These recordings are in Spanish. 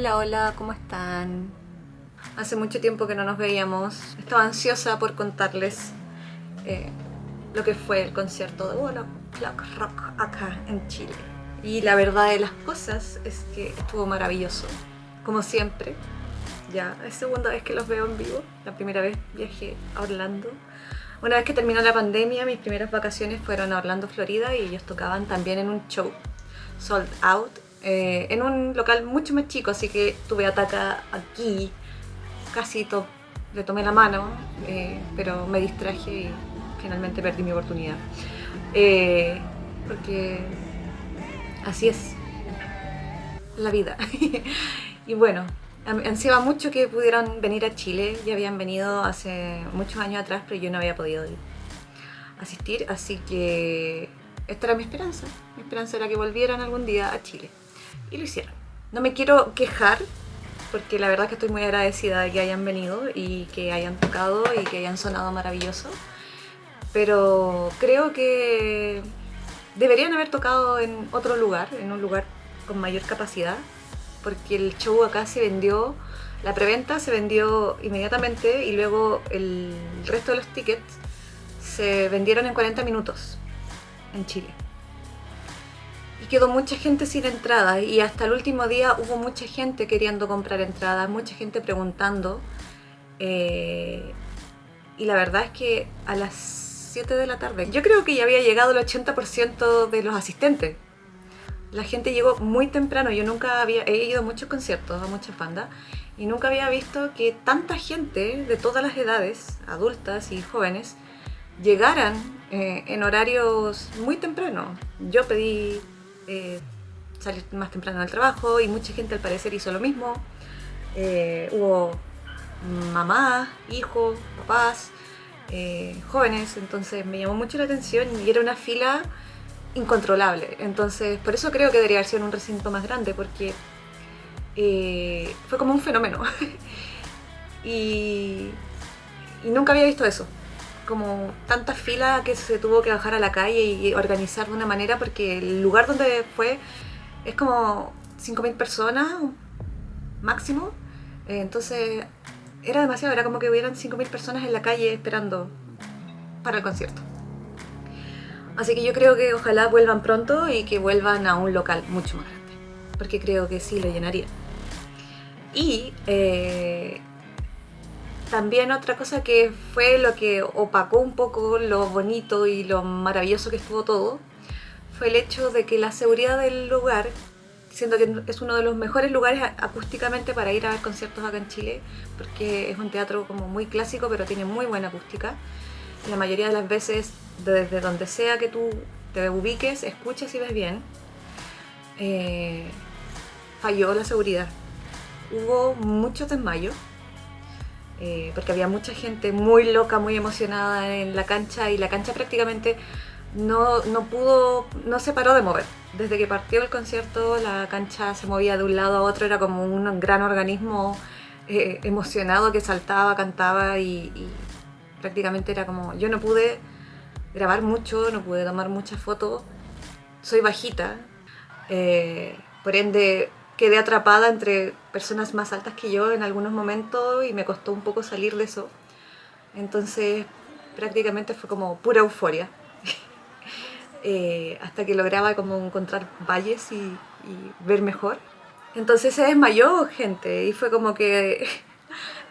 Hola, hola, ¿cómo están? Hace mucho tiempo que no nos veíamos. Estaba ansiosa por contarles eh, lo que fue el concierto de Walla Clock Rock acá en Chile. Y la verdad de las cosas es que estuvo maravilloso. Como siempre, ya es segunda vez que los veo en vivo. La primera vez viajé a Orlando. Una vez que terminó la pandemia, mis primeras vacaciones fueron a Orlando, Florida, y ellos tocaban también en un show sold out en un local mucho más chico, así que tuve a Taka aquí, casi le tomé la mano, pero me distraje y finalmente perdí mi oportunidad. Porque así es la vida. Y bueno, ansiaba mucho que pudieran venir a Chile. Ya habían venido hace muchos años atrás, pero yo no había podido asistir, así que esta era mi esperanza. Mi esperanza era que volvieran algún día a Chile. Y lo hicieron. No me quiero quejar, porque la verdad es que estoy muy agradecida de que hayan venido y que hayan tocado y que hayan sonado maravilloso. Pero creo que deberían haber tocado en otro lugar, en un lugar con mayor capacidad, porque el show acá se vendió, la preventa se vendió inmediatamente y luego el resto de los tickets se vendieron en 40 minutos en Chile. Y quedó mucha gente sin entrada y hasta el último día hubo mucha gente queriendo comprar entradas, mucha gente preguntando. Y la verdad es que a las 7 de la tarde yo creo que ya había llegado el 80% de los asistentes. La gente llegó muy temprano. Yo nunca he ido a muchos conciertos, a muchas bandas, y nunca había visto que tanta gente de todas las edades, adultas y jóvenes, llegaran en horarios muy tempranos. Yo pedí salir más temprano del trabajo y mucha gente al parecer hizo lo mismo. Hubo mamás, hijos, papás, jóvenes, entonces me llamó mucho la atención y era una fila incontrolable. Entonces, por eso creo que debería haber sido en un recinto más grande, porque fue como un fenómeno. y, y nunca había visto eso. Como tanta fila que se tuvo que bajar a la calle y organizar de una manera, porque el lugar donde fue es como 5.000 personas máximo. Entonces era demasiado, era como que hubieran 5.000 personas en la calle esperando para el concierto. Así que yo creo que ojalá vuelvan pronto y que vuelvan a un local mucho más grande, porque creo que sí lo llenaría. Y también otra cosa que fue lo que opacó un poco lo bonito y lo maravilloso que estuvo todo, fue el hecho de que la seguridad del lugar, siendo que es uno de los mejores lugares acústicamente para ir a ver conciertos acá en Chile, porque es un teatro como muy clásico pero tiene muy buena acústica, la mayoría de las veces desde donde sea que tú te ubiques, escuches y ves bien, falló la seguridad. Hubo muchos desmayos, porque había mucha gente muy loca, muy emocionada en la cancha, y la cancha prácticamente no se paró de mover. Desde que partió el concierto la cancha se movía de un lado a otro, era como un gran organismo emocionado que saltaba, cantaba y prácticamente era como... Yo no pude grabar mucho, no pude tomar muchas fotos, soy bajita, por ende quedé atrapada entre personas más altas que yo en algunos momentos y me costó un poco salir de eso. Entonces prácticamente fue como pura euforia. Hasta que lograba como encontrar valles y ver mejor. Entonces se desmayó gente y fue como que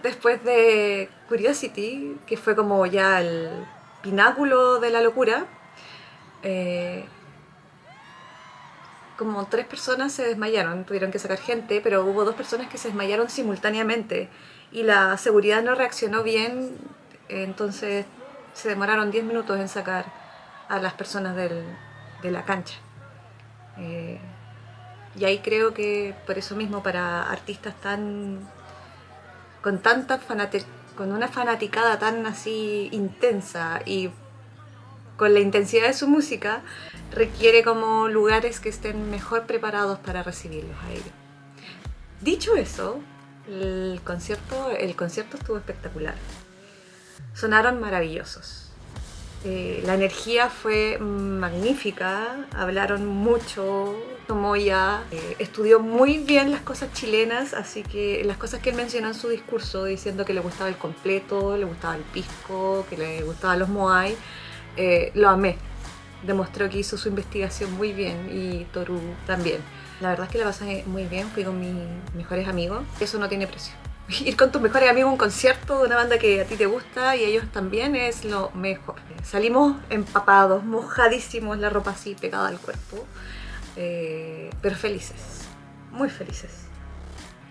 después de Curiosity, que fue como ya el pináculo de la locura, como 3 personas se desmayaron, tuvieron que sacar gente, pero hubo 2 personas que se desmayaron simultáneamente y la seguridad no reaccionó bien, entonces se demoraron 10 minutos en sacar a las personas de la cancha. Y ahí creo que por eso mismo para artistas con con una fanaticada tan así intensa y con la intensidad de su música, requiere como lugares que estén mejor preparados para recibirlos a ellos. Dicho eso, el concierto estuvo espectacular. Sonaron maravillosos. La energía fue magnífica, hablaron mucho, Tomoya estudió muy bien las cosas chilenas, así que las cosas que él mencionó en su discurso, diciendo que le gustaba el completo, le gustaba el pisco, que le gustaban los moai, lo amé. Demostró que hizo su investigación muy bien y Toru también. La verdad es que la pasé muy bien, fui con mis mejores amigos, eso no tiene precio. Ir con tus mejores amigos a un concierto de una banda que a ti te gusta y a ellos también es lo mejor. Salimos empapados, mojadísimos, la ropa así pegada al cuerpo, pero felices, muy felices.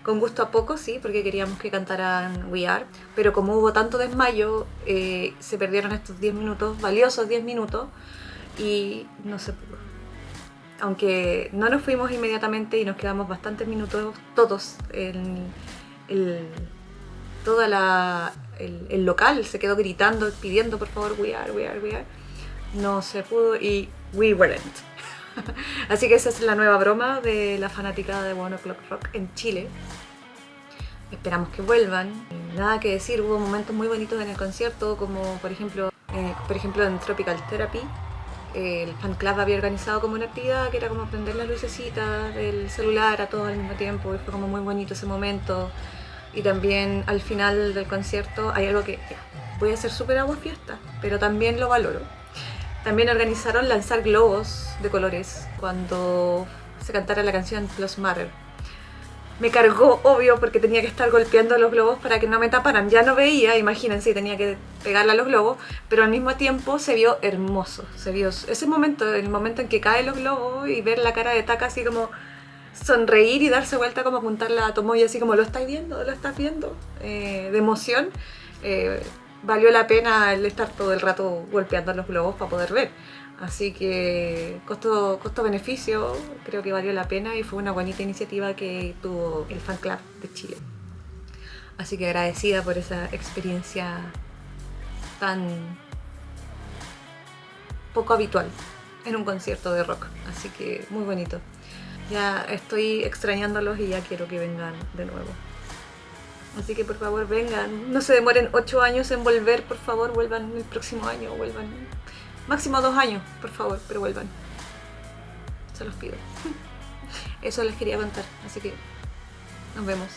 Con gusto a poco, sí, porque queríamos que cantaran We Are, pero como hubo tanto desmayo, se perdieron estos 10 minutos, valiosos 10 minutos, y no se pudo. Aunque no nos fuimos inmediatamente y nos quedamos bastantes minutos todos todo el local se quedó gritando, pidiendo por favor We Are, We Are, We Are. No se pudo y we weren't. Así que esa es la nueva broma de la fanaticada de One O'Clock Rock en Chile. Esperamos que vuelvan. Nada que decir, hubo momentos muy bonitos en el concierto, como por ejemplo en Tropical Therapy. El fan club había organizado como una actividad que era como prender las lucecitas del celular a todos al mismo tiempo y fue como muy bonito ese momento. Y también al final del concierto hay algo que voy a hacer súper agua fiesta, pero también lo valoro. También organizaron lanzar globos de colores cuando se cantara la canción Plus Matter. Me cargó, obvio, porque tenía que estar golpeando los globos para que no me taparan. Ya no veía, imagínense, tenía que pegarle a los globos, pero al mismo tiempo se vio hermoso. Se vio ese momento, el momento en que caen los globos y ver la cara de Taka así como sonreír y darse vuelta como apuntarla a Tomoya así como lo estás viendo, de emoción. Valió la pena el estar todo el rato golpeando los globos para poder ver. Así que costo-beneficio creo que valió la pena y fue una bonita iniciativa que tuvo el fan club de Chile. Así que agradecida por esa experiencia tan poco habitual en un concierto de rock. Así que muy bonito. Ya estoy extrañándolos y ya quiero que vengan de nuevo. Así que por favor vengan, no se demoren 8 años en volver, por favor vuelvan el próximo año, vuelvan máximo 2 años, por favor, pero vuelvan. Se los pido. Eso les quería contar, así que nos vemos.